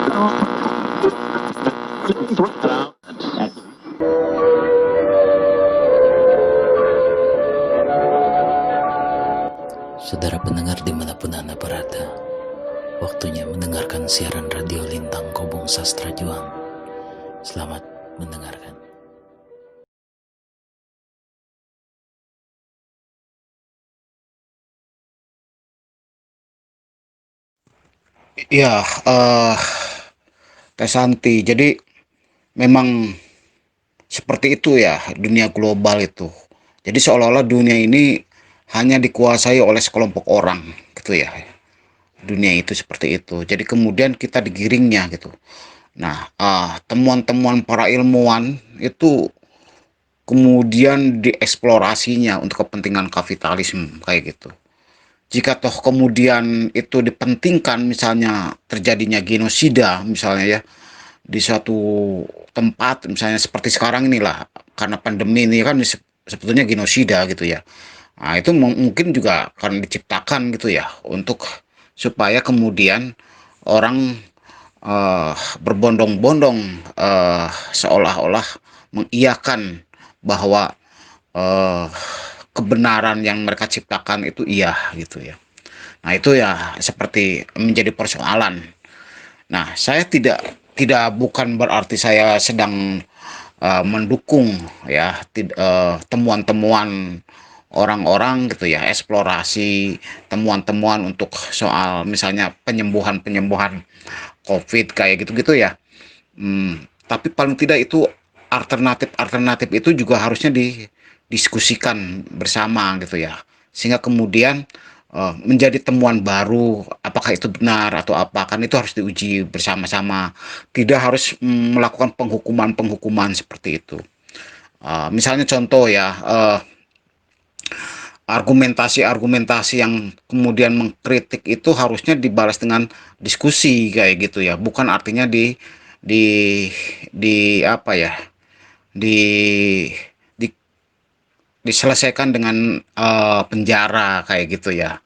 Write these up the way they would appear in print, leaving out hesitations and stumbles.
Saudara pendengar dimanapun Anda berada, waktunya mendengarkan siaran radio Lintang Kobong Sastra Juang. Selamat mendengarkan. Ya, Teh Santi. Jadi memang seperti itu ya dunia global itu. Jadi seolah-olah dunia ini hanya dikuasai oleh sekelompok orang gitu ya. Dunia itu seperti itu. Jadi kemudian kita digiringnya gitu. Nah, temuan-temuan para ilmuwan itu kemudian dieksplorasinya untuk kepentingan kapitalisme kayak gitu. Jika toh kemudian itu dipentingkan, misalnya terjadinya genosida misalnya ya, di suatu tempat misalnya seperti sekarang inilah, karena pandemi ini kan sebetulnya genosida gitu ya. Nah, itu mungkin juga akan diciptakan gitu ya untuk supaya kemudian orang berbondong-bondong seolah-olah mengiyakan bahwa eh, kebenaran yang mereka ciptakan itu iya gitu ya. Nah, itu ya seperti menjadi persoalan. Nah, saya tidak bukan berarti saya sedang mendukung ya temuan-temuan orang-orang gitu ya, eksplorasi temuan-temuan untuk soal misalnya penyembuhan-penyembuhan COVID kayak gitu-gitu ya. Tapi paling tidak itu alternatif-alternatif itu juga harusnya didiskusikan bersama gitu ya. Sehingga kemudian menjadi temuan baru, apakah itu benar atau apa, kan itu harus diuji bersama-sama. Tidak harus melakukan penghukuman-penghukuman seperti itu. Misalnya contoh ya, argumentasi-argumentasi yang kemudian mengkritik itu harusnya dibalas dengan diskusi kayak gitu ya, bukan artinya di apa ya, di, di diselesaikan dengan penjara kayak gitu ya.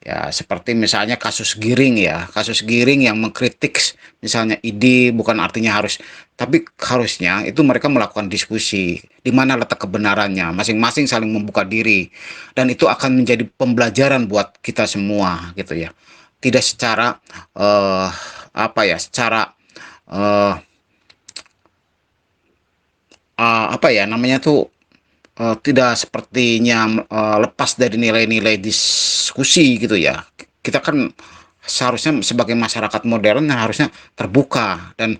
Ya, seperti misalnya kasus Giring ya, kasus Giring yang mengkritik misalnya ide, bukan artinya harus, tapi harusnya itu mereka melakukan diskusi, di mana letak kebenarannya, masing-masing saling membuka diri, dan itu akan menjadi pembelajaran buat kita semua gitu ya. Tidak secara apa ya, secara eh, apa ya namanya tuh, tidak sepertinya lepas dari nilai-nilai diskusi gitu ya. Kita kan seharusnya sebagai masyarakat modern yang harusnya terbuka, dan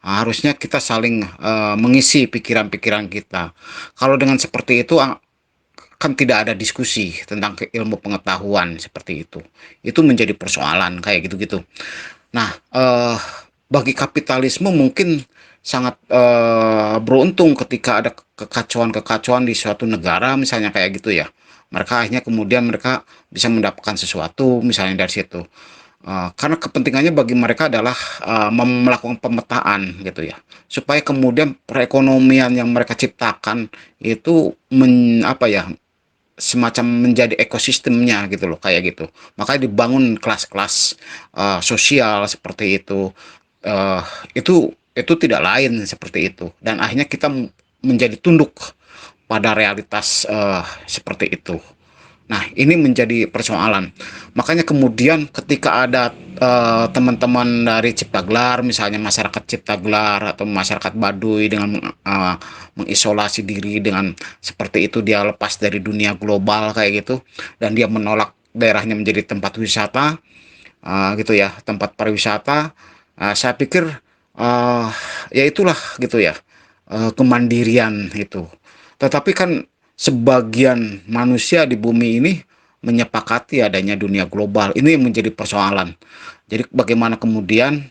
harusnya kita saling mengisi pikiran-pikiran kita. Kalau dengan seperti itu kan tidak ada diskusi tentang ilmu pengetahuan seperti itu. Itu menjadi persoalan kayak gitu-gitu. Nah, bagi kapitalisme mungkin sangat beruntung ketika ada kekacauan-kekacauan di suatu negara misalnya kayak gitu ya. Mereka akhirnya kemudian mereka bisa mendapatkan sesuatu misalnya dari situ. Karena kepentingannya bagi mereka adalah melakukan pemetaan gitu ya, supaya kemudian perekonomian yang mereka ciptakan itu apa ya, semacam menjadi ekosistemnya gitu loh kayak gitu. Makanya dibangun kelas-kelas sosial seperti itu. Eh, itu tidak lain seperti itu, dan akhirnya kita menjadi tunduk pada realitas seperti itu. Nah, ini menjadi persoalan. Makanya kemudian ketika ada teman-teman dari Ciptagelar, misalnya masyarakat Ciptagelar atau masyarakat Baduy dengan mengisolasi diri dengan seperti itu, dia lepas dari dunia global kayak gitu, dan dia menolak daerahnya menjadi tempat wisata, gitu ya, tempat pariwisata. Saya pikir ya itulah gitu ya, kemandirian itu. Tetapi kan sebagian manusia di bumi ini menyepakati adanya dunia global. Ini yang menjadi persoalan. Jadi bagaimana kemudian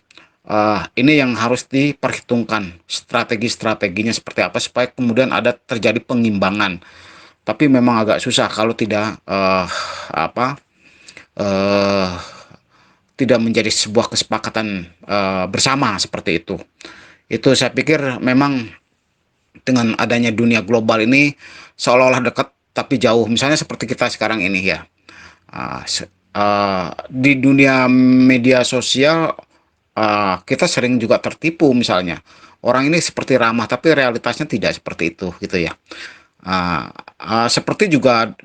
ini yang harus diperhitungkan, strategi-strateginya seperti apa supaya kemudian ada terjadi pengimbangan. Tapi memang agak susah kalau tidak apa eh, tidak menjadi sebuah kesepakatan bersama seperti itu. Itu saya pikir memang dengan adanya dunia global ini seolah-olah dekat tapi jauh. Misalnya seperti kita sekarang ini ya, di dunia media sosial kita sering juga tertipu misalnya. Orang ini seperti ramah, tapi realitasnya tidak seperti itu, gitu ya. Seperti juga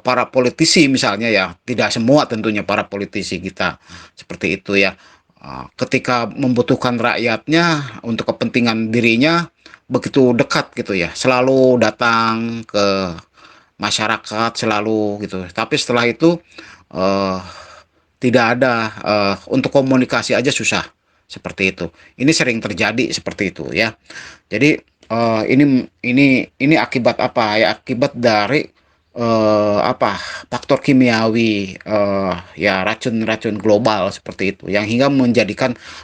para politisi misalnya ya, tidak semua tentunya para politisi kita seperti itu ya. Ketika membutuhkan rakyatnya untuk kepentingan dirinya begitu dekat gitu ya, selalu datang ke masyarakat selalu gitu. Tapi setelah itu eh, tidak ada untuk komunikasi aja susah seperti itu. Ini sering terjadi seperti itu ya. Jadi ini akibat apa ya? Akibat dari apa faktor kimiawi ya racun-racun global seperti itu yang hingga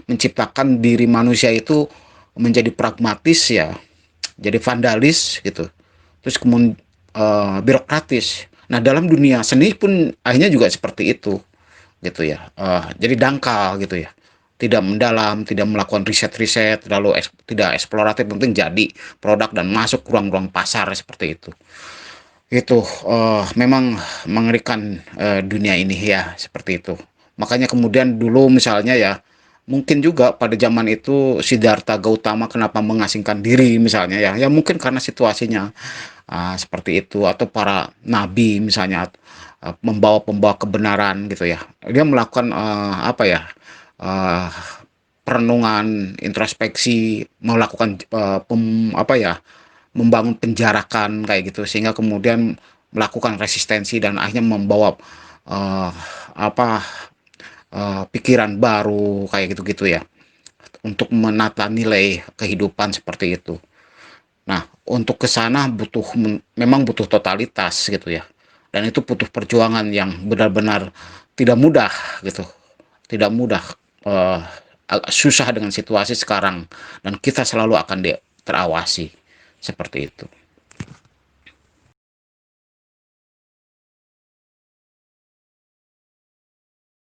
menciptakan diri manusia itu menjadi pragmatis ya, jadi vandalis gitu, terus kemudian birokratis. Nah, dalam dunia seni pun akhirnya juga seperti itu gitu ya. Jadi dangkal gitu ya, tidak mendalam, tidak melakukan riset-riset, lalu tidak eksploratif, penting jadi produk dan masuk ruang-ruang pasar seperti itu. Itu memang mengerikan dunia ini ya seperti itu. Makanya kemudian dulu misalnya ya, mungkin juga pada zaman itu Siddhartha Gautama kenapa mengasingkan diri misalnya ya, ya mungkin karena situasinya seperti itu, atau para nabi misalnya membawa-pembawa kebenaran gitu ya. Dia melakukan apa ya? eh, Perenungan, introspeksi, melakukan apa ya? Membangun penjarakan kayak gitu sehingga kemudian melakukan resistensi dan akhirnya membawa eh, apa pikiran baru kayak gitu-gitu ya, untuk menata nilai kehidupan seperti itu. Nah, untuk ke sana memang butuh totalitas gitu ya. Dan itu butuh perjuangan yang benar-benar tidak mudah gitu. Tidak mudah, eh, agak susah dengan situasi sekarang, dan kita selalu akan terawasi seperti itu.